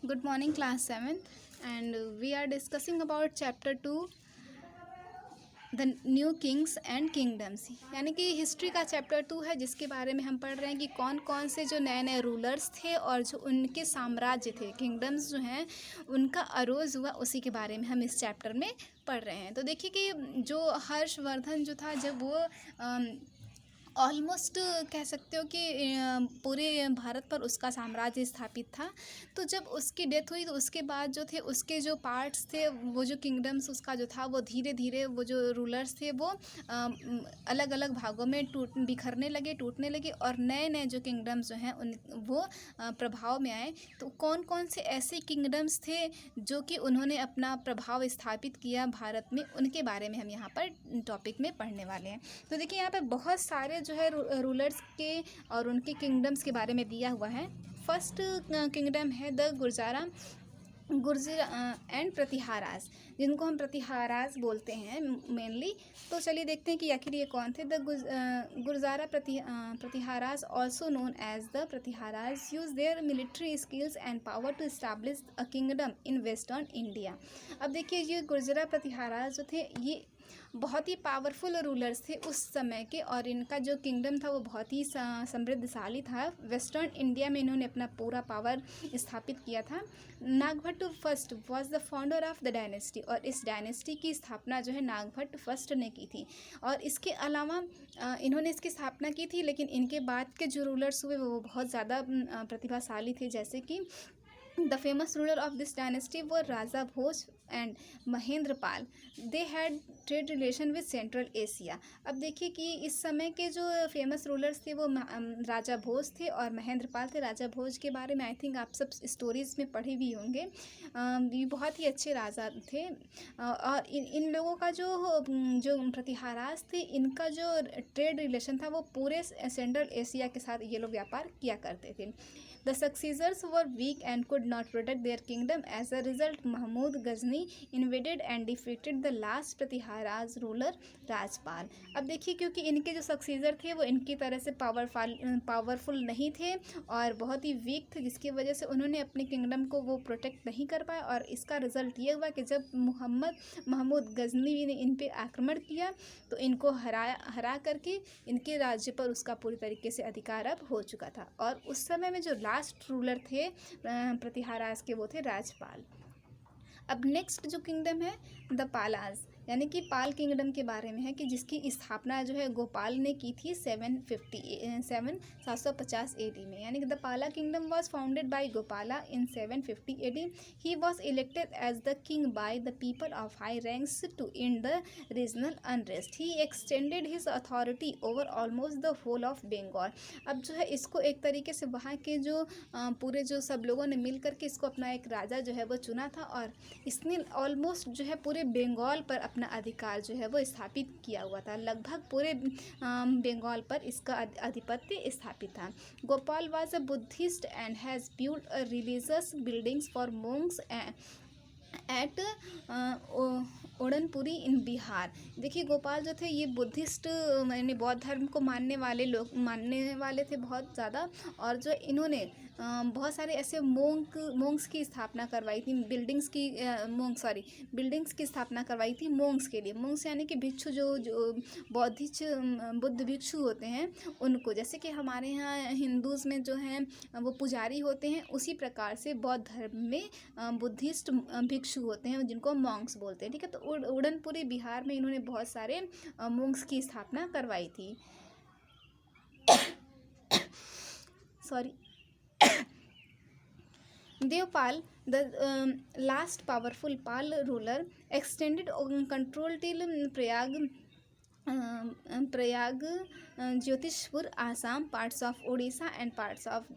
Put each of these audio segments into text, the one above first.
Good morning, class 7th, and we are discussing about chapter 2, the new Kings and kingdoms. यानी कि history का chapter 2 है, जिसके बारे में हम पढ़ रहे हैं कि कौन कौन से जो नए नए रूलर्स थे और जो उनके साम्राज्य थे, किंगडम्स जो हैं, उनका अरोज हुआ, उसी के बारे में हम इस चैप्टर में पढ़ रहे हैं। तो देखिए कि जो हर्षवर्धन जो था, जब वो ऑलमोस्ट कह सकते हो कि पूरे भारत पर उसका साम्राज्य स्थापित था। तो जब उसकी डेथ हुई, तो उसके बाद जो थे उसके जो पार्ट्स थे, वो जो किंगडम्स उसका जो था, वो धीरे धीरे वो जो रूलर्स थे वो अलग अलग भागों में बिखरने लगे, टूटने लगे, और नए नए जो किंगडम्स जो हैं उन वो प्रभाव में आए। तो कौन कौन से ऐसे किंगडम्स थे जो कि उन्होंने अपना प्रभाव स्थापित किया भारत में, उनके बारे में हम यहाँ पर टॉपिक में पढ़ने वाले हैं। तो देखिए यहाँ पर बहुत सारे जो है रूलर्स के और उनके किंगडम्स के बारे में दिया हुआ है। फर्स्ट किंगडम है द गुर्जर एंड प्रतिहारास, जिनको हम प्रतिहारास बोलते हैं मेनली। तो चलिए देखते हैं कि आखिर ये कौन थे। The Gurjara Pratiharas, also known as the Pratiharas, use their military skills and power to establish a kingdom in western India. अब देखिए, ये गुर्जरा प्रतिहारास जो थे, ये बहुत ही पावरफुल रूलर्स थे उस समय के, और इनका जो किंगडम था वो बहुत ही समृद्धशाली था। वेस्टर्न इंडिया में इन्होंने अपना पूरा पावर स्थापित किया था। Nagabhata first was the founder of the dynasty, और इस डायनेस्टी की स्थापना जो है नागभट्ट फर्स्ट ने की थी। और इसके अलावा इन्होंने इसकी स्थापना की थी, लेकिन इनके बाद के जो रूलर्स हुए वो बहुत ज़्यादा प्रतिभाशाली थे। जैसे कि the famous ruler of this dynasty वो Raja Bhoj and Mahendra Pal. They had trade relation with Central Asia. अब देखिए कि इस समय के जो फेमस रूलर्स थे वो राजा भोज थे और महेंद्र पाल थे। राजा भोज के बारे में आई थिंक आप सब स्टोरीज़ में पढ़े भी होंगे। ये बहुत ही अच्छे राजा थे। और इन लोगों का जो प्रतिहारास थे, इनका जो ट्रेड रिलेशन था वो पूरे सेंट्रल एशिया के साथ ये लोग व्यापार किया करते थे। The successors were weak and could not protect their kingdom. As a result, Mahmud Ghazni invaded and defeated the last Pratiharaz ruler Rajpal. अब देखिए, क्योंकि इनके जो सक्सीजर थे वो इनकी तरह से पावरफुल नहीं थे और बहुत ही वीक थे, जिसकी वजह से उन्होंने अपने किंगडम को वो प्रोटेक्ट नहीं कर पाए। और इसका रिजल्ट ये हुआ कि जब महमूद गजनी ने इन पे आक्रमण किया, तो इनको हरा करके इनके राज्य पर उसका पूरी तरीके से अधिकार अब हो चुका था। और उस समय में जो लास्ट रूलर थे प्रतिहारास के, वो थे राजपाल। अब नेक्स्ट जो किंगडम है द पालाज, यानी कि पाल किंगडम के बारे में है, कि जिसकी स्थापना जो है गोपाल ने की थी 750 एडी में। यानी कि the Pala kingdom was founded by Gopala in 750 AD. He was elected as the king by the people of high ranks to end the regional unrest. He extended his authority over almost the whole of Bengal. अब जो है इसको एक तरीके से वहाँ के जो पूरे जो सब लोगों ने मिल करके इसको अपना एक राजा जो है वो चुना था, और इसने ऑलमोस्ट जो है पूरे बंगाल पर अपना अधिकार जो है वो स्थापित किया हुआ था। लगभग पूरे बंगाल पर इसका आधिपत्य स्थापित था। Gopal was a Buddhist and has built a religious buildings for monks at Odanpuri in Bihar. देखिए, गोपाल जो थे ये बुद्धिस्ट यानी बौद्ध धर्म को मानने वाले थे बहुत ज़्यादा, और जो इन्होंने बहुत सारे ऐसे मोंक्स की स्थापना करवाई थी, बिल्डिंग्स की स्थापना करवाई थी मोंक्स के लिए। मोंक्स यानी कि भिक्षु, जो बौद्धिस्ट बुद्ध भिक्षु होते हैं उनको, जैसे कि हमारे यहाँ हिंदूज़ में जो हैं वो पुजारी होते हैं, उसी प्रकार से बौद्ध धर्म में बुद्धिस्ट भिक्षु होते हैं जिनको मॉन्क्स बोलते हैं। ठीक है, तो उड़नपुरी बिहार में इन्होंने बहुत सारे मॉन्क्स की स्थापना करवाई थी। Sorry. Devpal, the last powerful Pal ruler, extended control till Prayag, Jyotishpur, Assam, parts of Orissa and parts of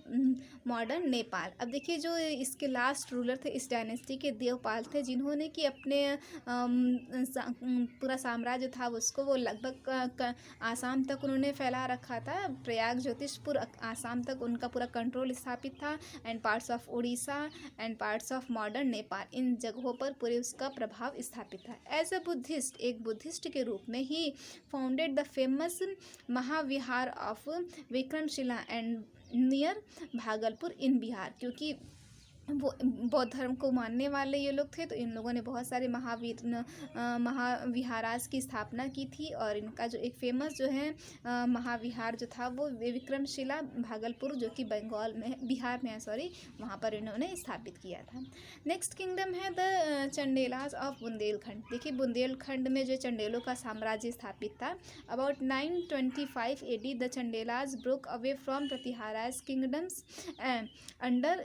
modern Nepal. अब देखिए, जो इसके लास्ट रूलर थे इस डायनेस्टी के, देवपाल थे, जिन्होंने कि अपने पूरा साम्राज्य था उसको वो लगभग आसाम तक उन्होंने फैला रखा था। प्रयाग, ज्योतिषपुर, आसाम तक उनका पूरा कंट्रोल स्थापित था, and parts of Orissa and parts of modern Nepal, इन जगहों पर पूरे उसका प्रभाव स्थापित था। एज अ बुद्धिस्ट, एक बुद्धिस्ट के रूप में ही founded the famous Mahavihara of Vikramashila and near Bhagalpur in Bihar. क्योंकि वो बौद्ध धर्म को मानने वाले ये लोग थे, तो इन लोगों ने बहुत सारे महाविहारास की स्थापना की थी। और इनका जो एक फेमस जो है महाविहार जो था वो विक्रमशिला भागलपुर, जो कि बंगाल में बिहार में है, सॉरी, वहाँ पर इन्होंने स्थापित किया था। नेक्स्ट किंगडम है द चंडेलास ऑफ बुंदेलखंड। देखिए बुंदेलखंड में जो चंडेलों का साम्राज्य स्थापित था। About 925 AD the Chandelas broke away from Pratiharas kingdoms under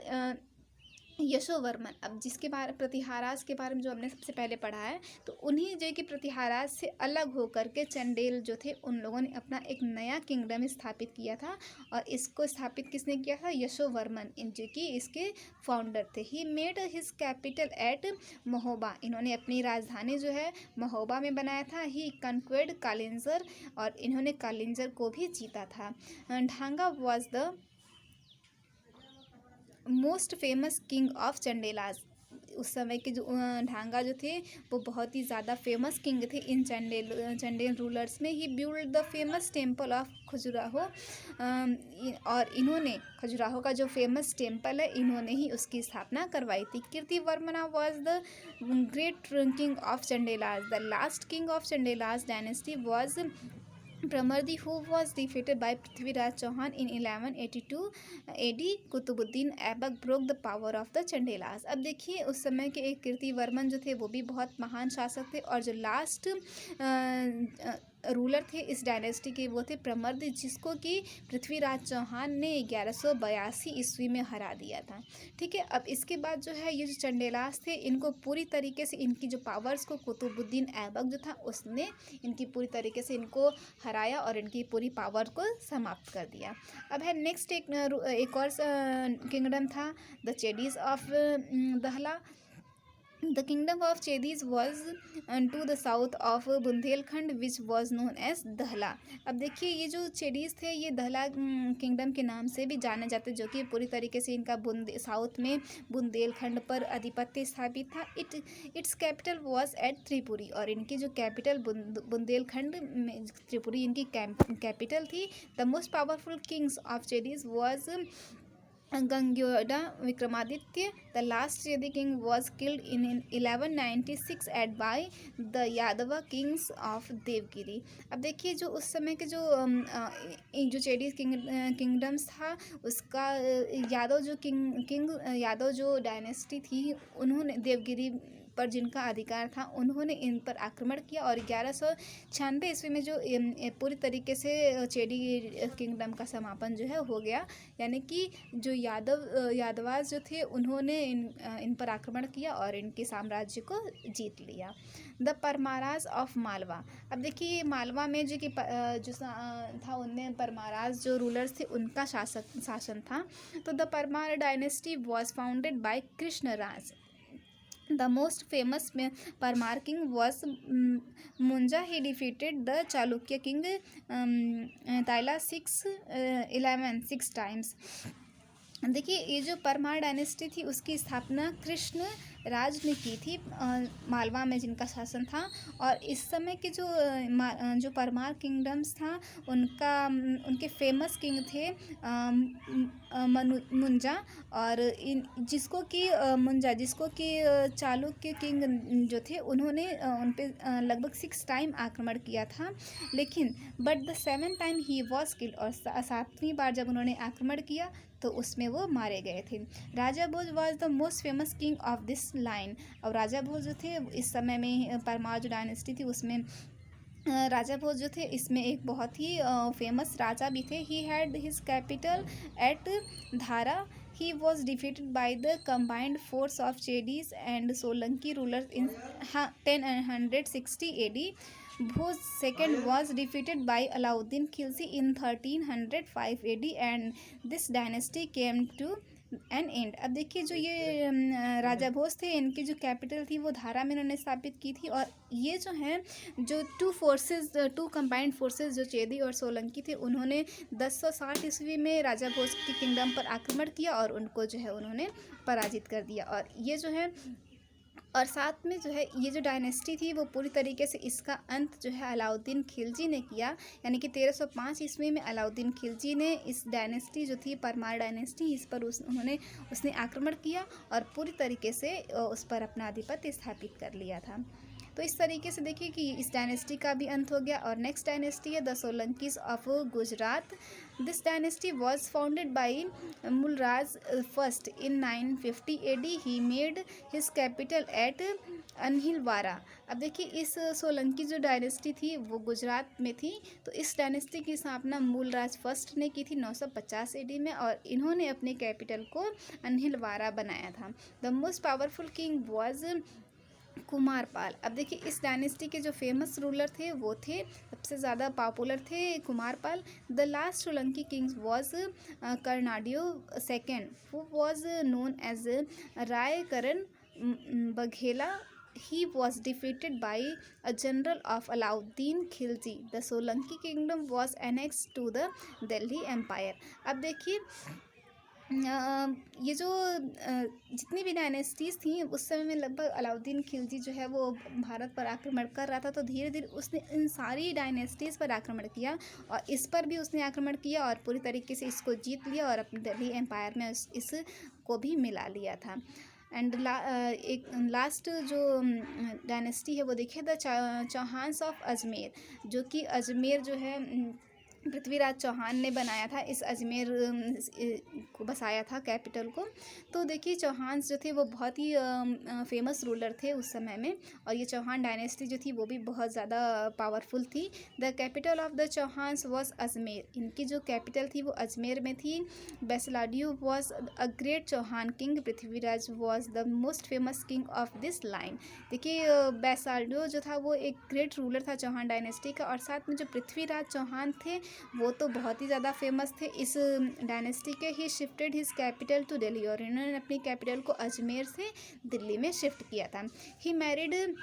Yashovarman. अब जिसके बारे प्रतिहारास के बारे में जो हमने सबसे पहले पढ़ा है, तो उन्हीं जो कि प्रतिहारास से अलग होकर के चंडेल जो थे उन लोगों ने अपना एक नया किंगडम स्थापित किया था। और इसको स्थापित किसने किया था? यशोवर्मन, जो कि इसके फाउंडर थे। ही made his capital eight Mahoba. इन्होंने अपनी राजधानी जो है महोबा में बनाया था। ही कंक्वेड कालिंजर, और इन्होंने कालिंजर को भी जीता था। Dhanga was the most famous king of Chandelas. उस समय के जो ढांगा जो थे वो बहुत ही ज़्यादा फेमस किंग थे इन चंडेल रूलर्स में। He build the famous temple of Khajuraho, और इन्होंने खजुराहो का जो फेमस टेम्पल है इन्होंने ही उसकी स्थापना करवाई थी। Kirtivarman was the great king of Chandelas. The last king of Chandelas dynasty was Paramardi, who was defeated by Prithviraj Chauhan in 1182 AD. Qutubuddin Aibak broke the power of the Chandelas. अब देखिए उस समय के एक कीर्तिवर्मन जो थे वो भी बहुत महान शासक थे, और जो लास्ट रूलर थे इस डायनेस्टी के वो थे प्रमर्द, जिसको कि पृथ्वीराज चौहान ने 1182 ईस्वी में हरा दिया था। ठीक है, अब इसके बाद जो है ये जो चंडेलास थे इनको पूरी तरीके से इनकी जो पावर्स को कुतुबुद्दीन ऐबक जो था उसने इनकी पूरी तरीके से इनको हराया और इनकी पूरी पावर को समाप्त कर दिया। अब है नेक्स्ट एक और किंगडम था द चेडीज ऑफ दहला। The kingdom of Chedis was to the south of Bundelkhand which was known as दहला। अब देखिए ये जो चेडीज थे ये दहला किंगडम के नाम से भी जाने जाते, जो कि पूरी तरीके से इनका साउथ में बुंदेलखंड पर अधिपत्य स्थापित था। It's capital was at Tripuri, और इनकी जो कैपिटल बुंदेलखंड में त्रिपुरी इनकी कैपिटल थी। The most powerful kings of Chedis was Gangyoda Vikramaditya. The last Chedi king was killed in 1196 at by the Yadava kings of Devagiri. अब देखिए जो उस समय के जो चेडी किंगडम्स था उसका यादव जो डायनेस्टी थी उन्होंने देवगिरी पर जिनका अधिकार था उन्होंने इन पर आक्रमण किया, और 1196 ईस्वी में जो पूरी तरीके से चेडी किंगडम का समापन जो है हो गया। यानी कि जो यादवास जो थे उन्होंने इन पर आक्रमण किया और इनके साम्राज्य को जीत लिया। The Paramaras of Malwa. अब देखिए मालवा में जो था उनमें परमाराज जो रूलर्स थे उनका शासन था। तो the Parmar dynasty was founded by Krishnaraja. The most famous Parmar king was Munja. He defeated the Chalukya king Taila 6 times। देखिए ये जो परमार डायनेस्टी थी उसकी स्थापना कृष्ण राज ने की थी मालवा में जिनका शासन था। और इस समय के जो परमार किंगडम्स था उनके फेमस किंग थे मुंजा, और जिसको कि चालुक्य किंग जो थे उन्होंने उन पे लगभग 6 टाइम आक्रमण किया था, लेकिन but the 7th time he was killed, और 7वीं बार जब उन्होंने आक्रमण किया तो उसमें वो मारे गए थे। Raja Bhoj was the most famous king of this line. और राजा भोज जो थे इस समय में परमार जो डायनेस्टी थी उसमें राजा भोज जो थे इसमें एक बहुत ही फेमस राजा भी थे। He had his capital at Dhara. He was defeated by the combined force of Chedis and Solanki rulers in 1060 AD. Bhoj II was defeated by Alauddin Khilji in 1305 AD and this dynasty came to an end। अब देखिए जो ये राजा भोज थे इनकी जो capital थी वो धारा में इन्होंने स्थापित की थी, और ये जो हैं जो टू कंबाइंड फोर्सेस जो चेदी और सोलंकी थे उन्होंने 1060 ईस्वी में राजा भोज की किंगडम पर आक्रमण किया और उनको जो है उन्होंने पराजित कर दिया। और ये जो है और साथ में जो है ये जो डायनेस्टी थी वो पूरी तरीके से इसका अंत जो है अलाउद्दीन खिलजी ने किया, यानी कि 1305 ईस्वी में अलाउद्दीन खिलजी ने इस डायनेस्टी जो थी परमार डायनेस्टी, इस पर उसने आक्रमण किया और पूरी तरीके से उस पर अपना आधिपत्य स्थापित कर लिया था। तो इस तरीके से देखिए कि इस डायनेस्टी का भी अंत हो गया। और नेक्स्ट डायनेस्टी है the Solankis of Gujarat. This dynasty was founded by Mulraj first in 950 AD। He made his capital at Anhilwara. अब देखिए इस सोलंकी जो डायनेस्टी थी वो गुजरात में थी। तो इस डायनेस्टी की स्थापना मूलराज फर्स्ट ने की थी 950 AD में, और इन्होंने अपने कैपिटल को अनहिलवारा बनाया था। The most powerful king was Kumarpal. अब देखिए इस डायनेस्टी के जो फेमस रूलर थे वो थे, सबसे ज़्यादा पॉपुलर थे Kumarpal. The last Solanki kings was Karnadeva second, who was known as Raikaran Baghela. He was defeated by a general of Alauddin Khilji. The Solanki kingdom was annexed to the Delhi Empire. अब देखिए ये जो जितनी भी डायनेस्टीज़ थी उस समय में लगभग अलाउद्दीन खिलजी जो है वो भारत पर आक्रमण कर रहा था। तो धीरे धीरे उसने इन सारी डायनेस्टीज़ पर आक्रमण किया और इस पर भी उसने आक्रमण किया और पूरी तरीके से इसको जीत लिया और अपनी दिल्ली एम्पायर में इसको भी मिला लिया था। एंड एक लास्ट जो डायनेस्टी है वो देखिए द चौहान्स ऑफ अजमेर, जो कि अजमेर जो है पृथ्वीराज चौहान ने बनाया था। इस अजमेर को बसाया था कैपिटल को। तो देखिए चौहान्स जो थे वो बहुत ही फेमस रूलर थे उस समय में, और ये चौहान डायनेस्टी जो थी वो भी बहुत ज़्यादा पावरफुल थी। The capital of the Chauhans was Ajmer. इनकी जो कैपिटल थी वो अजमेर में थी। Baisaladeo was a great Chauhan king. Prithviraj was the most famous king of this line. देखिए बैसाल्डियो जो था वो एक ग्रेट रूलर था चौहान डायनेस्टी का, और साथ में जो पृथ्वीराज चौहान थे वो तो बहुत ही ज़्यादा फेमस थे इस डायनेस्टी के। He shifted his capital to Delhi, और इन्होंने अपनी कैपिटल को अजमेर से दिल्ली में शिफ्ट किया था। He married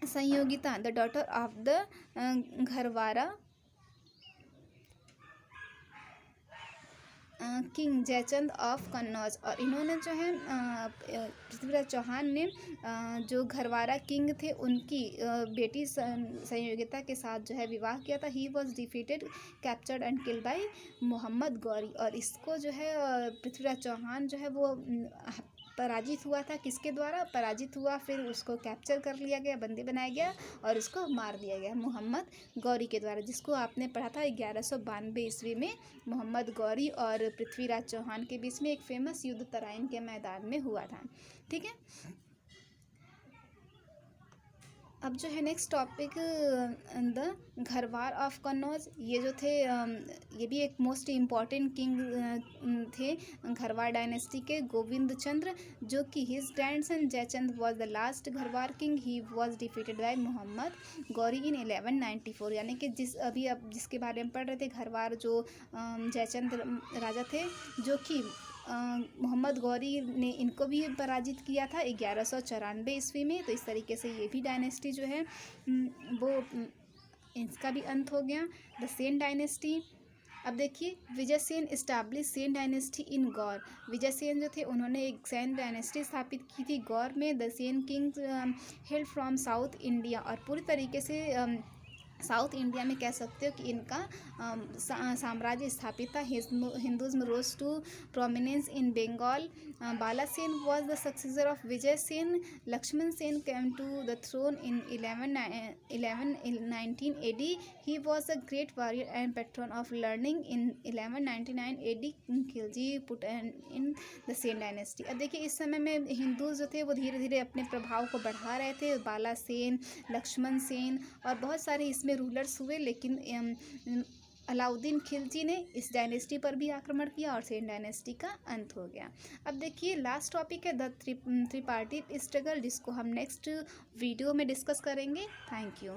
Sanyogita the daughter of the Gharwara king Jaichand of Kannauj. और इन्होंने जो है पृथ्वीराज चौहान ने जो घरवारा किंग थे उनकी बेटी संयोगिता के साथ जो है विवाह किया था। He was defeated, captured and killed by Mohammad Ghori. और इसको जो है पृथ्वीराज चौहान जो है वो पराजित हुआ था। किसके द्वारा पराजित हुआ? फिर उसको कैप्चर कर लिया गया, बंदी बनाया गया और उसको मार दिया गया मोहम्मद गौरी के द्वारा, जिसको आपने पढ़ा था 1192 ईस्वी में मोहम्मद गौरी और पृथ्वीराज चौहान के बीच में एक फेमस युद्ध तराइन के मैदान में हुआ था। ठीक है, अब जो है next topic the Gharwar of Kannauj. ये जो थे ये भी एक मोस्ट इम्पॉर्टेंट किंग थे घरवार डायनेस्टी के, गोविंद चंद्र, जो कि his grandson Jaichand was the last Gharwar king. He was defeated by Mohammad Ghori in 1194। यानी कि अब जिसके बारे में पढ़ रहे थे, घरवार जो जयचंद राजा थे, जो कि मोहम्मद गौरी ने इनको भी पराजित किया था 1194 ईस्वी में। तो इस तरीके से ये भी डायनेस्टी जो है वो इसका भी अंत हो गया। The Sen dynasty. अब देखिए Vijaysen establish Sen dynasty in Gaur. Vijaysen जो थे उन्होंने एक सेन डायनेस्टी स्थापित की थी गौर में। The Sen Kings held from south India. और पूरी तरीके से साउथ इंडिया में कह सकते हो कि इनका साम्राज्य स्थापित था। Hinduism rose to prominence in Bengal. Balasen was the successor of Vijay Sen. Lakshman Sen came to the throne in 1119 AD। He was a great warrior and patron of learning. In 1199 AD Khilji put in the Sen dynasty. अब देखिए इस समय में हिंदू जो थे वो धीरे धीरे अपने प्रभाव को बढ़ा रहे थे। बालासेन, लक्ष्मण सेन और बहुत सारे इसमें रूलर्स हुए, लेकिन अलाउद्दीन खिलजी ने इस डायनेस्टी पर भी आक्रमण किया और सेन डायनेस्टी का अंत हो गया। अब देखिए लास्ट टॉपिक है द त्रिपार्टी स्ट्रगल, जिसको हम नेक्स्ट वीडियो में डिस्कस करेंगे। Thank you.